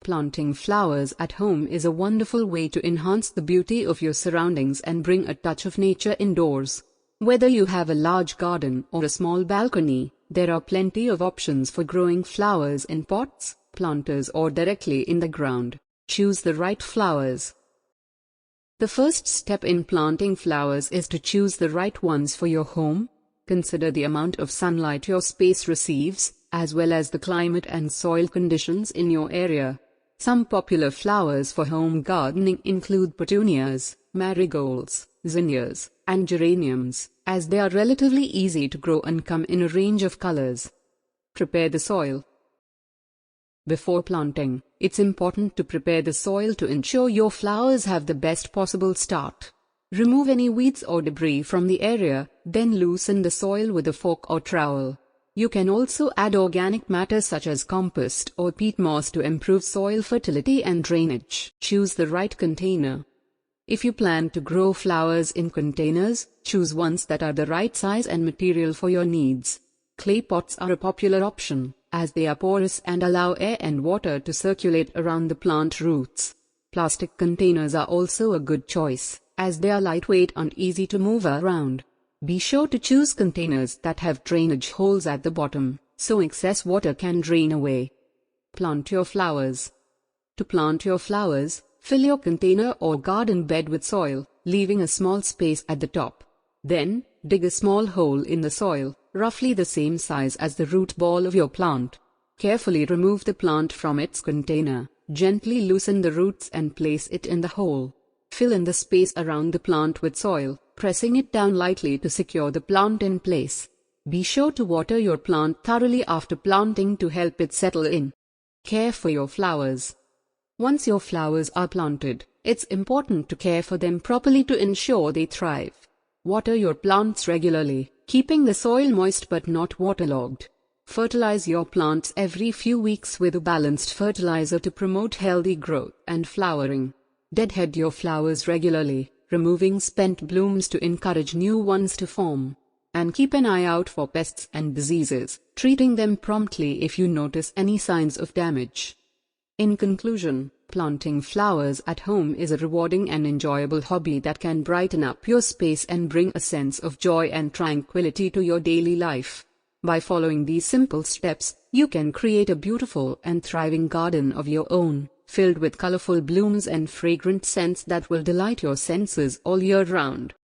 Planting flowers at home is a wonderful way to enhance the beauty of your surroundings and bring a touch of nature indoors. Whether you have a large garden or a small balcony, there are plenty of options for growing flowers in pots, planters, or directly in the ground. Choose the right flowers. The first step in planting flowers is to choose the right ones for your home. Consider the amount of sunlight your space receives, as well as the climate and soil conditions in your area. Some popular flowers for home gardening include petunias, marigolds, zinnias, and geraniums, as they are relatively easy to grow and come in a range of colors. Prepare the soil. Before planting, it's important to prepare the soil to ensure your flowers have the best possible start. Remove any weeds or debris from the area, then loosen the soil with a fork or trowel. You can also add organic matter such as compost or peat moss to improve soil fertility and drainage. Choose the right container. If you plan to grow flowers in containers, choose ones that are the right size and material for your needs. Clay pots are a popular option, as they are porous and allow air and water to circulate around the plant roots. Plastic containers are also a good choice, as they are lightweight and easy to move around. Be sure to choose containers that have drainage holes at the bottom, so excess water can drain away. Plant your flowers. To plant your flowers, fill your container or garden bed with soil, leaving a small space at the top. Then, dig a small hole in the soil, roughly the same size as the root ball of your plant. Carefully remove the plant from its container, gently loosen the roots and place it in the hole. Fill in the space around the plant with soil, pressing it down lightly to secure the plant in place. Be sure to water your plant thoroughly after planting to help it settle in. Care for your flowers. Once your flowers are planted, it's important to care for them properly to ensure they thrive. Water your plants regularly, keeping the soil moist but not waterlogged. Fertilize your plants every few weeks with a balanced fertilizer to promote healthy growth and flowering. Deadhead your flowers regularly, removing spent blooms to encourage new ones to form. And keep an eye out for pests and diseases, treating them promptly if you notice any signs of damage. In conclusion, planting flowers at home is a rewarding and enjoyable hobby that can brighten up your space and bring a sense of joy and tranquility to your daily life. By following these simple steps, you can create a beautiful and thriving garden of your own, filled with colorful blooms and fragrant scents that will delight your senses all year round.